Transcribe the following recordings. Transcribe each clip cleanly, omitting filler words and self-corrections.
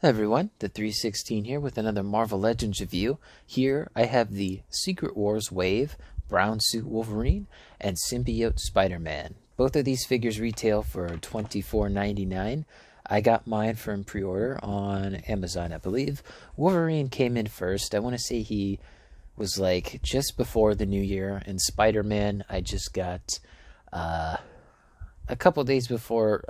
Hey everyone, the 316 here with another Marvel Legends review. Here I have the Secret Wars Wave, Brown Suit Wolverine, and Symbiote Spider-Man. Both of these figures retail for $24.99. I got mine from pre-order on Amazon, I believe. Wolverine came in first. I want to say he was like just before the new year, and Spider-Man I just got a couple days before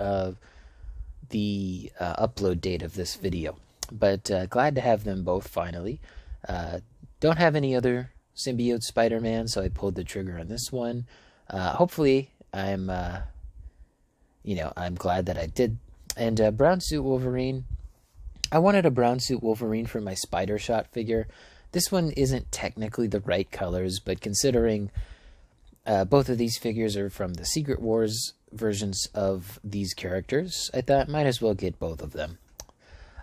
the upload date of this video, but glad to have them both finally. Don't have any other Symbiote Spider-Man, so I pulled the trigger on this one. Hopefully I'm glad that I did. And Brown Suit Wolverine, I wanted a Brown Suit Wolverine for my Spider Shot figure. This one isn't technically the right colors, but considering both of these figures are from the Secret Wars versions of these characters, I thought might as well get both of them.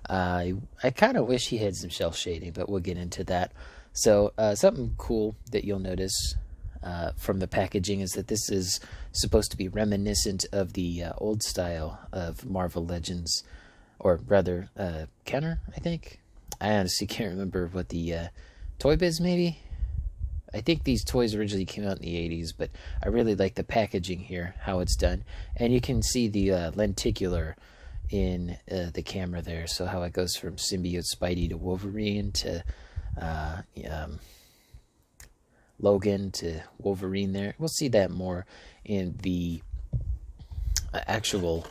I kind of wish he had some shell shading, but we'll get into that. So something cool that you'll notice from the packaging is that this is supposed to be reminiscent of the old style of Marvel Legends, or rather Kenner, I think. I honestly can't remember what the Toy Biz maybe? I think these toys originally came out in the 80s, but I really like the packaging here, how it's done. And you can see the lenticular in the camera there, so how it goes from Symbiote Spidey to Wolverine to Logan to Wolverine there. We'll see that more in the actual,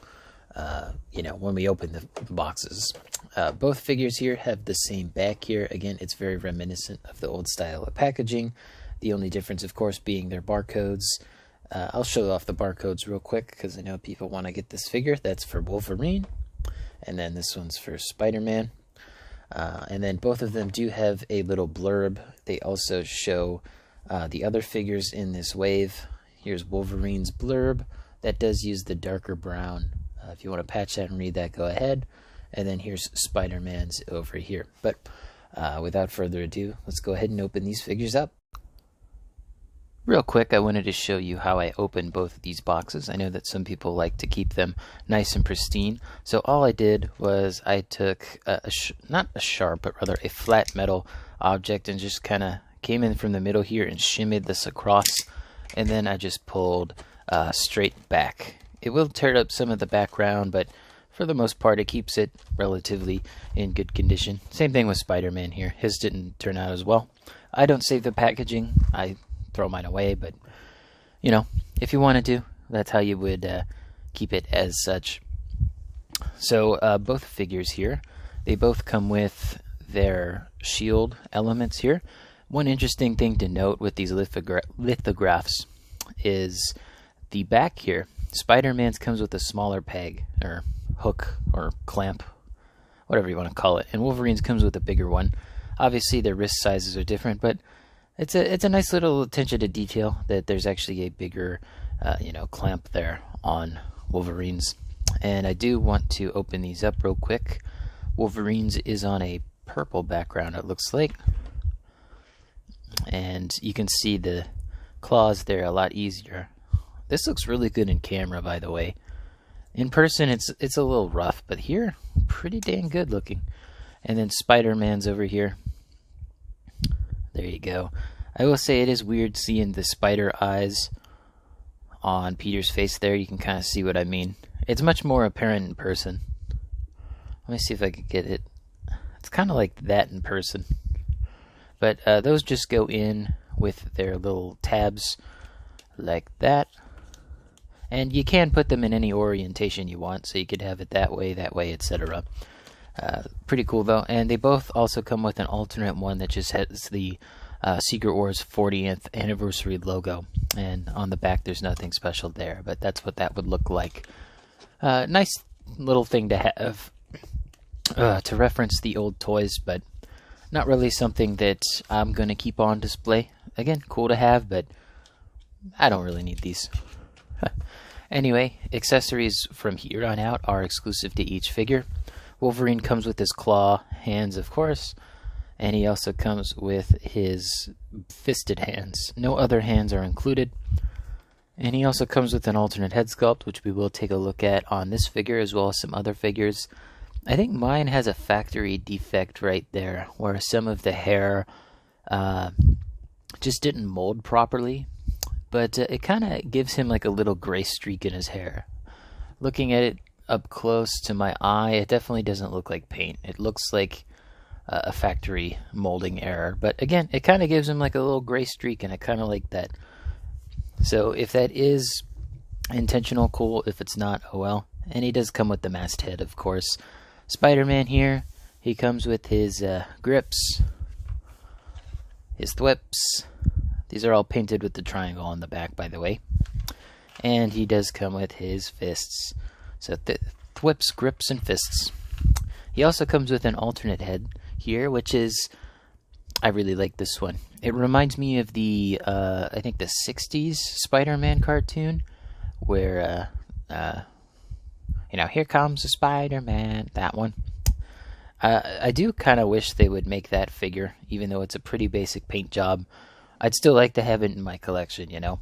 when we open the boxes. Both figures here have the same back here. Again, it's very reminiscent of the old style of packaging. The only difference, of course, being their barcodes. I'll show off the barcodes real quick because I know people want to get this figure. That's for Wolverine. And then this one's for Spider-Man. And then both of them do have a little blurb. They also show the other figures in this wave. Here's Wolverine's blurb. That does use the darker brown. If you want to patch that and read that, go ahead. And then here's Spider-Man's over here. But without further ado, let's go ahead and open these figures up. Real quick, I wanted to show you how I open both of these boxes. I know that some people like to keep them nice and pristine. So all I did was I took, not a sharp, but rather a flat metal object and just kind of came in from the middle here and shimmied this across. And then I just pulled straight back. It will tear up some of the background, but for the most part, it keeps it relatively in good condition. Same thing with Spider-Man here. His didn't turn out as well. I don't save the packaging. I throw mine away, but, if you wanted to, that's how you would keep it as such. So both figures here, they both come with their shield elements here. One interesting thing to note with these lithographs is the back here. Spider-Man's comes with a smaller peg, or hook, or clamp, whatever you want to call it, and Wolverine's comes with a bigger one. Obviously their wrist sizes are different, but it's a nice little attention to detail that there's actually a bigger clamp there on Wolverine's. And I do want to open these up real quick. Wolverine's is on a purple background, it looks like, and you can see the claws there a lot easier. This looks really good in camera, by the way. In person, it's a little rough, but here, pretty dang good looking. And then Spider-Man's over here. There you go. I will say it is weird seeing the spider eyes on Peter's face there. You can kind of see what I mean. It's much more apparent in person. Let me see if I can get it. It's kind of like that in person. But those just go in with their little tabs like that. And you can put them in any orientation you want, so you could have it that way, etc. Pretty cool, though. And they both also come with an alternate one that just has the Secret Wars 40th anniversary logo. And on the back, there's nothing special there, but that's what that would look like. Nice little thing to have to reference the old toys, but not really something that I'm going to keep on display. Again, cool to have, but I don't really need these. Anyway, accessories from here on out are exclusive to each figure. Wolverine comes with his claw hands, of course, and he also comes with his fisted hands. No other hands are included. And he also comes with an alternate head sculpt, which we will take a look at on this figure as well as some other figures. I think mine has a factory defect right there, where some of the hair just didn't mold properly, but it kind of gives him like a little gray streak in his hair. Looking at it up close to my eye, it definitely doesn't look like paint. It looks like a factory molding error, but again, it kind of gives him like a little gray streak, and I kind of like that. So if that is intentional, cool. If it's not, oh well. And he does come with the masked head, of course. Spider-Man here, he comes with his grips, his thwips. These are all painted with the triangle on the back, by the way. And he does come with his fists. So thwips, grips, and fists. He also comes with an alternate head here, which is, I really like this one. It reminds me of the, I think the 60s Spider-Man cartoon, where, you know, here comes the Spider-Man, that one. I do kind of wish they would make that figure, even though it's a pretty basic paint job. I'd still like to have it in my collection, you know.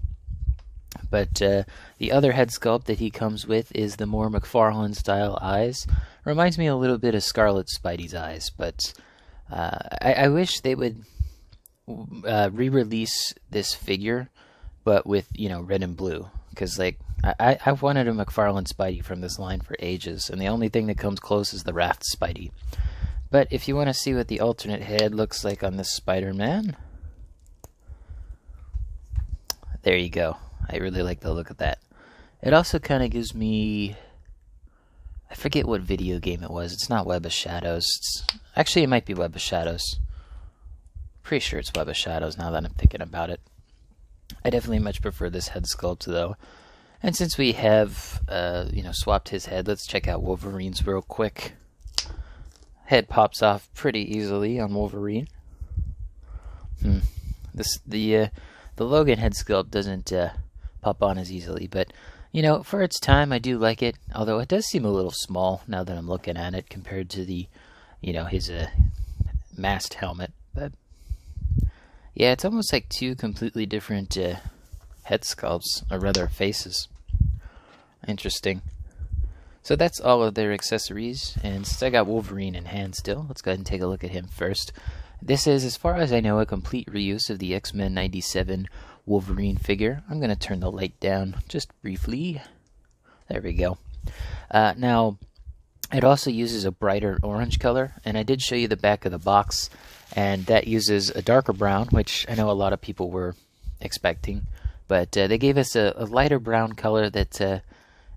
But the other head sculpt that he comes with is the more McFarlane-style eyes. Reminds me a little bit of Scarlet Spidey's eyes, but I wish they would re-release this figure, but with, you know, red and blue. Because, like, I've wanted a McFarlane Spidey from this line for ages, and the only thing that comes close is the Raft Spidey. But if you want to see what the alternate head looks like on this Spider-Man, there you go. I really like the look of that. It also kind of gives me, I forget what video game it was. It's not Web of Shadows. Actually, it might be Web of Shadows. Pretty sure it's Web of Shadows now that I'm thinking about it. I definitely much prefer this head sculpt, though. And since we have, you know, swapped his head, let's check out Wolverine's real quick. Head pops off pretty easily on Wolverine. The Logan head sculpt doesn't pop on as easily, but you know, for its time, I do like it. Although it does seem a little small now that I'm looking at it compared to the, you know, his masked helmet. But yeah, it's almost like two completely different head sculpts, or rather faces. Interesting. So that's all of their accessories, and since I got Wolverine in hand still, let's go ahead and take a look at him first. This is, as far as I know, a complete reuse of the X-Men 97 Wolverine figure. I'm going to turn the light down just briefly. There we go. Now, it also uses a brighter orange color, and I did show you the back of the box, and that uses a darker brown, which I know a lot of people were expecting, but they gave us a lighter brown color that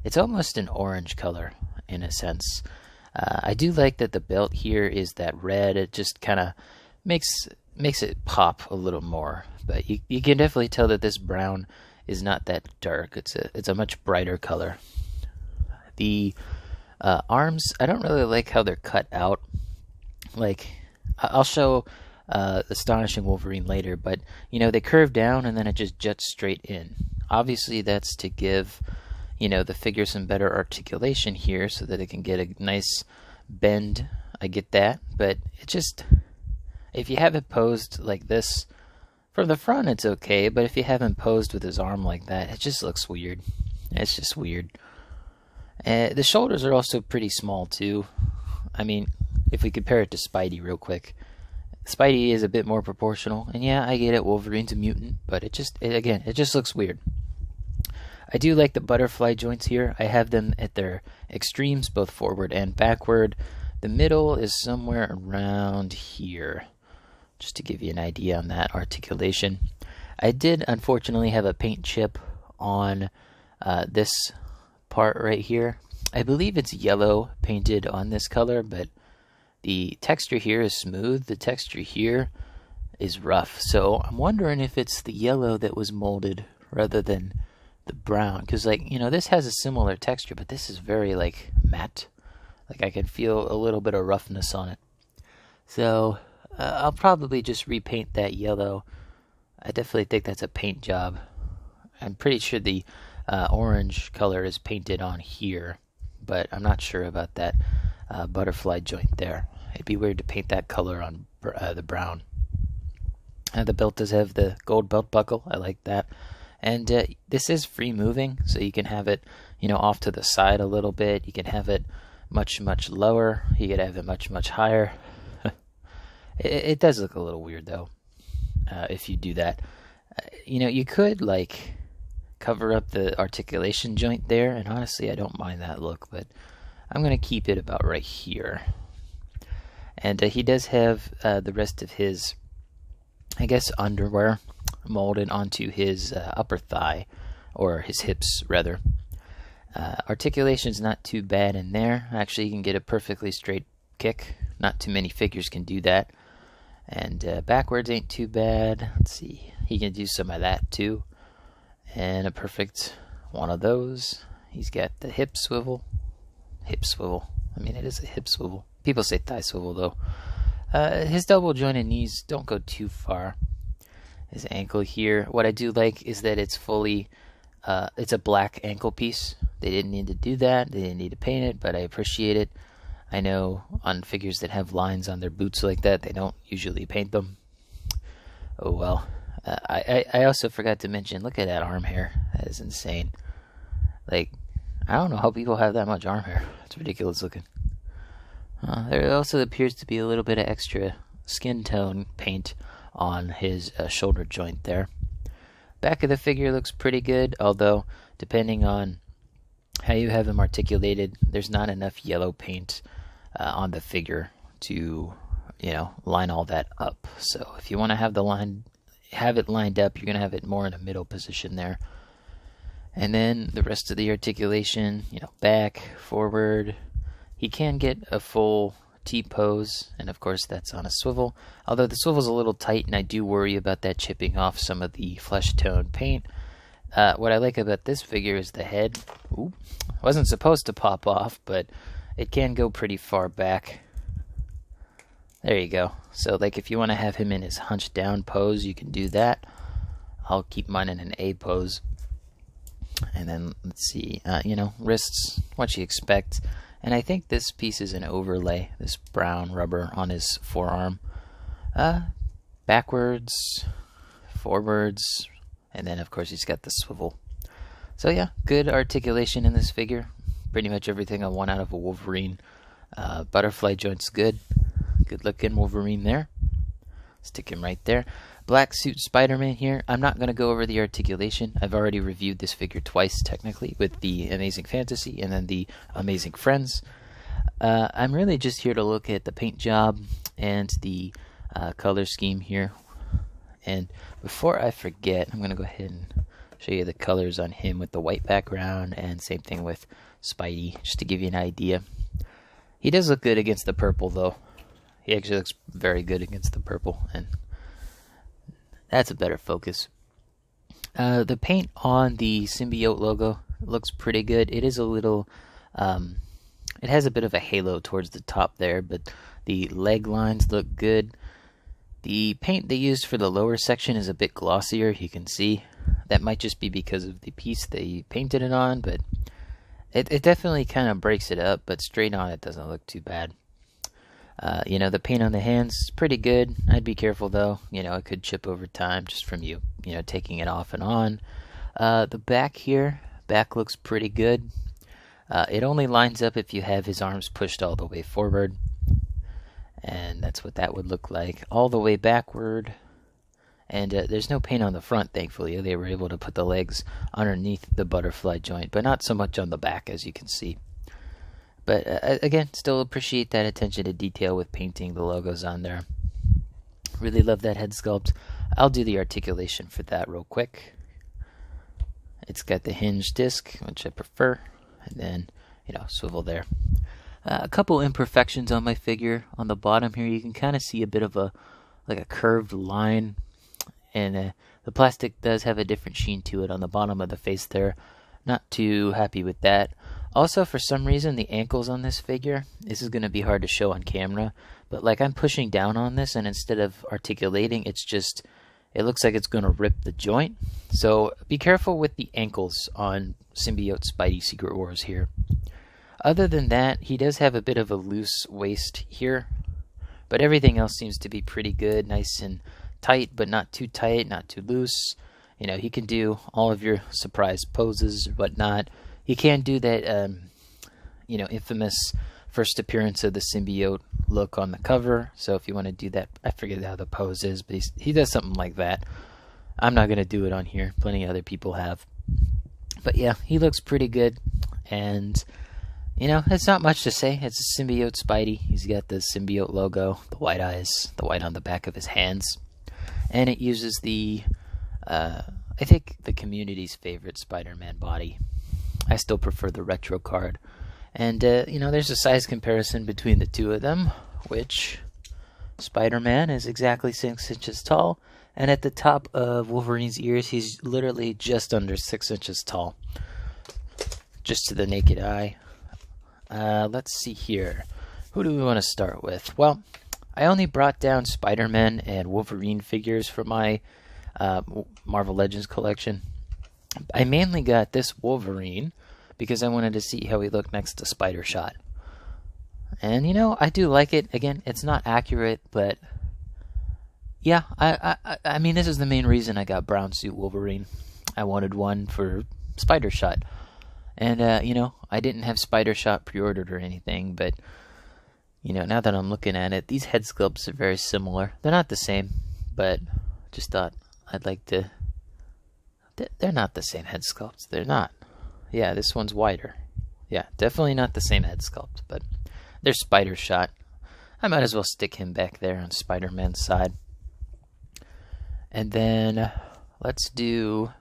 it's almost an orange color in a sense. I do like that the belt here is that red. It just kind of makes it pop a little more, but you can definitely tell that this brown is not that dark. It's a much brighter color. The arms, I don't really like how they're cut out. Like, I'll show Astonishing Wolverine later, but you know, they curve down and then it just jets straight in. Obviously that's to give, you know, the figure some better articulation here so that it can get a nice bend. I get that, but it just, if you have it posed like this from the front, it's okay, but if you have him posed with his arm like that, it just looks weird. It's just weird. The shoulders are also pretty small too. I mean, if we compare it to Spidey real quick, Spidey is a bit more proportional, and yeah, I get it, Wolverine's a mutant, but it just looks weird. I do like the butterfly joints here. I have them at their extremes, both forward and backward. The middle is somewhere around here, just to give you an idea on that articulation. I did unfortunately have a paint chip on this part right here. I believe it's yellow painted on this color, but the texture here is smooth. The texture here is rough. So I'm wondering if it's the yellow that was molded rather than the brown, because, like, you know, this has a similar texture, but this is very, like, matte. Like, I can feel a little bit of roughness on it. So I'll probably just repaint that yellow. I definitely think that's a paint job. I'm pretty sure the orange color is painted on here, but I'm not sure about that butterfly joint there. It'd be weird to paint that color on the brown. The belt does have the gold belt buckle. I like that. And this is free moving, so you can have it, you know, off to the side a little bit. You can have it much lower. He could have it much higher. It does look a little weird though, if you do that. You could like cover up the articulation joint there, and honestly I don't mind that look, but I'm going to keep it about right here. And he does have the rest of his, I guess, underwear molded onto his upper thigh, or his hips rather. Articulation's not too bad in there. Actually, you can get a perfectly straight kick. Not too many figures can do that. And backwards ain't too bad. Let's see. He can do some of that too. And a perfect one of those. He's got the hip swivel. Hip swivel. I mean, it is a hip swivel. People say thigh swivel though. His double jointed knees don't go too far. His ankle here. What I do like is that it's fully, it's a black ankle piece. They didn't need to do that. They didn't need to paint it, but I appreciate it. I know on figures that have lines on their boots like that, they don't usually paint them. Oh well. I also forgot to mention, look at that arm hair. That is insane. Like, I don't know how people have that much arm hair. It's ridiculous looking. There also appears to be a little bit of extra skin tone paint on his shoulder joint there. Back of the figure looks pretty good, although depending on how you have him articulated, there's not enough yellow paint on the figure to, line all that up. So if you want to have it lined up, you're going to have it more in a middle position there. And then the rest of the articulation, back, forward. He can get a full T-pose, and of course that's on a swivel. Although the swivel's a little tight, and I do worry about that chipping off some of the flesh tone paint. What I like about this figure is the head. Ooh, wasn't supposed to pop off, but it can go pretty far back. There you go. So like if you want to have him in his hunched down pose, you can do that. I'll keep mine in an A pose. And then let's see, wrists, what you expect. And I think this piece is an overlay, this brown rubber on his forearm. Backwards, forwards, and then of course he's got the swivel. So yeah, good articulation in this figure. Pretty much everything I want out of a Wolverine. Butterfly joint's good. Good looking Wolverine there. Stick him right there. Black suit Spider-Man here. I'm not going to go over the articulation. I've already reviewed this figure twice, technically, with the Amazing Fantasy and then the Amazing Friends. I'm really just here to look at the paint job and the color scheme here. And before I forget, I'm going to go ahead and show you the colors on him with the white background, and same thing with Spidey, just to give you an idea. He does look good against the purple, though. He actually looks very good against the purple, and that's a better focus. The paint on the Symbiote logo looks pretty good. It is a little, it has a bit of a halo towards the top there, but the leg lines look good. The paint they used for the lower section is a bit glossier, you can see. That might just be because of the piece they painted it on, but it definitely kind of breaks it up, but straight on it doesn't look too bad. The paint on the hands is pretty good. I'd be careful though. It could chip over time just from you taking it off and on. The back here, back looks pretty good. It only lines up if you have his arms pushed all the way forward. And that's what that would look like. All the way backward. And there's no paint on the front, thankfully. They were able to put the legs underneath the butterfly joint, but not so much on the back, as you can see. But again, still appreciate that attention to detail with painting the logos on there. Really love that head sculpt. I'll do the articulation for that real quick. It's got the hinge disc, which I prefer, and then, swivel there. A couple imperfections on my figure. On the bottom here, you can kind of see a bit of a curved line, and the plastic does have a different sheen to it on the bottom of the face there. Not too happy with that. Also, for some reason, the ankles on this figure, this is going to be hard to show on camera, but like I'm pushing down on this, and instead of articulating, it looks like it's going to rip the joint. So be careful with the ankles on Symbiote Spidey Secret Wars here. Other than that, he does have a bit of a loose waist here, but everything else seems to be pretty good, nice and tight, but not too tight, not too loose. He can do all of your surprise poses or whatnot. He can do that, infamous first appearance of the symbiote look on the cover. So if you want to do that, I forget how the pose is, but he does something like that. I'm not going to do it on here. Plenty of other people have. But yeah, he looks pretty good. And, you know, it's not much to say. It's a symbiote Spidey. He's got the symbiote logo, the white eyes, the white on the back of his hands. And it uses the, I think, the community's favorite Spider-Man body. I still prefer the retro card. And, you know, there's a size comparison between the two of them, which Spider-Man is exactly 6 inches tall. And at the top of Wolverine's ears, he's literally just under 6 inches tall. Just to the naked eye. Let's see here. Who do we want to start with? Well, I only brought down Spider-Man and Wolverine figures for my Marvel Legends collection. I mainly got this Wolverine because I wanted to see how he looked next to Spider-Shot. And, you know, I do like it. Again, it's not accurate, but yeah, I mean, this is the main reason I got Brown Suit Wolverine. I wanted one for Spider-Shot. And, you know, I didn't have Spider-Shot pre-ordered or anything, but, you know, now that I'm looking at it, these head sculpts are very similar. They're not the same, but just thought I'd like to... They're not the same head sculpts. They're not. Yeah, this one's wider. Yeah, definitely not the same head sculpt, but there's Spider-Shot. I might as well stick him back there on Spider-Man's side. And then let's do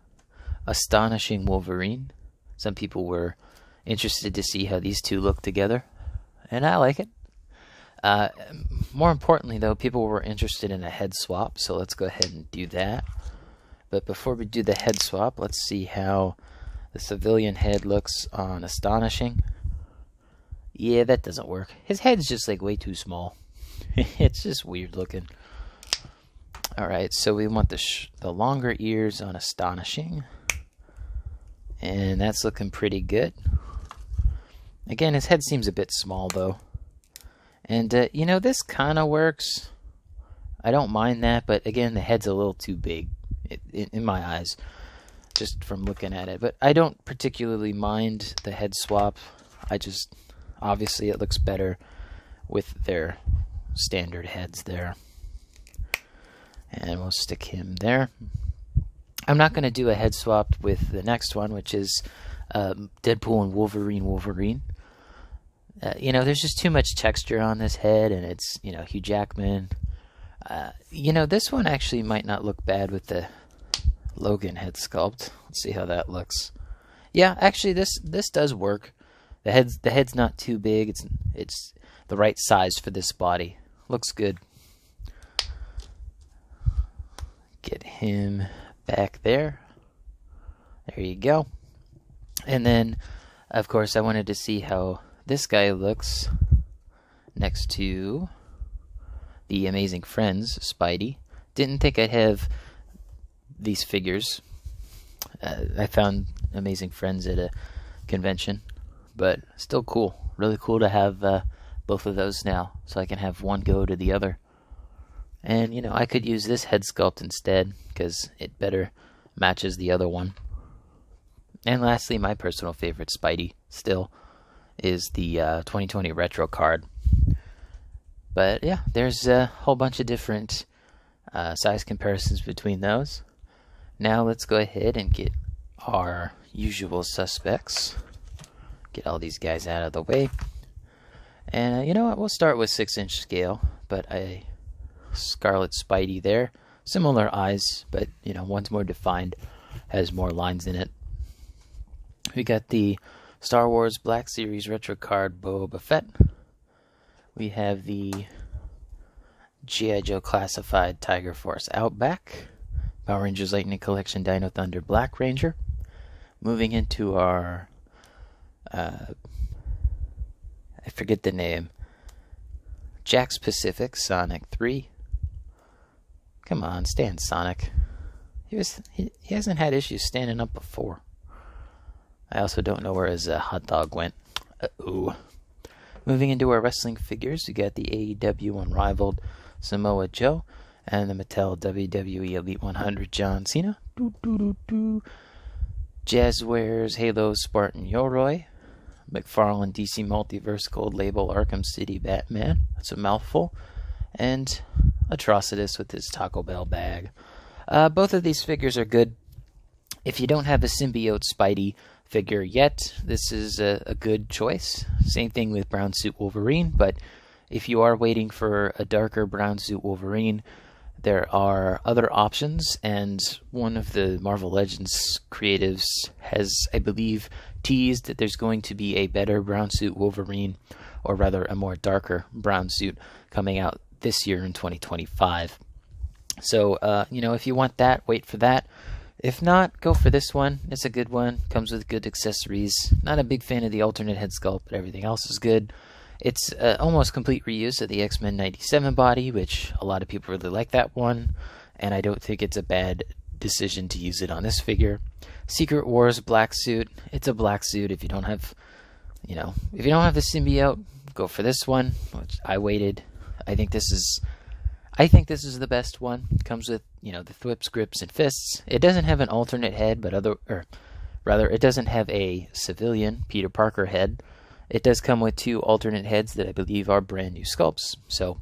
Astonishing Wolverine. Some people were interested to see how these two look together, and I like it. More importantly, though, people were interested in a head swap, so let's go ahead and do that. But before we do the head swap, let's see how the civilian head looks on Astonishing. Yeah, that doesn't work. His head's just like way too small. It's just weird looking. Alright, so we want the longer ears on Astonishing. And that's looking pretty good. Again, his head seems a bit small, though. And, you know, this kind of works. I don't mind that, but again, the head's a little too big in my eyes, just from looking at it. But I don't particularly mind the head swap. Obviously, it looks better with their standard heads there. And we'll stick him there. I'm not going to do a head swap with the next one, which is Deadpool and Wolverine. You know, there's just too much texture on this head, and it's, you know, Hugh Jackman. You know, this one actually might not look bad with the Logan head sculpt. Let's see how that looks. Yeah, actually, this does work. The head's not too big. It's the right size for this body. Looks good. Get him back there. There you go. And then, of course, I wanted to see how this guy looks next to the Amazing Friends Spidey. Didn't think I'd have these figures. I found Amazing Friends at a convention, but still cool. Really cool to have both of those now, so I can have one go to the other. And, you know, I could use this head sculpt instead, because it better matches the other one. And lastly, my personal favorite Spidey still is the 2020 retro card. But yeah, there's a whole bunch of different size comparisons between those. Now let's go ahead and get our usual suspects. Get all these guys out of the way. And you know what, we'll start with 6-inch scale, but a Scarlet Spidey there. Similar eyes, but, you know, one's more defined, has more lines in it. We got the Star Wars Black Series retro card Boba Fett. We have the G.I. Joe Classified Tiger Force Outback. Power Rangers Lightning Collection Dino Thunder Black Ranger. Moving into our, I forget the name, Jakks Pacific Sonic 3. Come on, stand, Sonic. He hasn't had issues standing up before. I also don't know where his hot dog went. Uh-oh. Moving into our wrestling figures, we got the AEW Unrivaled Samoa Joe and the Mattel WWE Elite 100 John Cena. Jazzwares Halo Spartan Yoroi. McFarlane DC Multiverse Gold Label Arkham City Batman. That's a mouthful. And Atrocitus with his Taco Bell bag. Both of these figures are good. If you don't have a Symbiote Spidey figure yet, this is a good choice. Same thing with Brown Suit Wolverine, but if you are waiting for a darker Brown Suit Wolverine, there are other options, and one of the Marvel Legends creatives has, I believe, teased that there's going to be a better Brown Suit Wolverine, or rather a more darker brown suit, coming out this year in 2025. So, if you want that, wait for that. If not, go for this one. It's a good one. Comes with good accessories. Not a big fan of the alternate head sculpt, but everything else is good. It's almost complete reuse of the X-Men 97 body, which a lot of people really like that one, and I don't think it's a bad decision to use it on this figure. Secret Wars black suit. It's a black suit. If you don't have, if you don't have the symbiote, go for this one. Which I waited. I think this is the best one. It comes with, the thwips, grips, and fists. It doesn't have an alternate head, but it doesn't have a civilian Peter Parker head. It does come with 2 alternate heads that I believe are brand new sculpts, so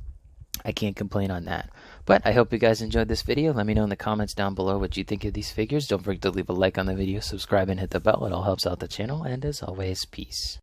I can't complain on that. But I hope you guys enjoyed this video. Let me know in the comments down below what you think of these figures. Don't forget to leave a like on the video, subscribe, and hit the bell. It all helps out the channel, and as always, peace.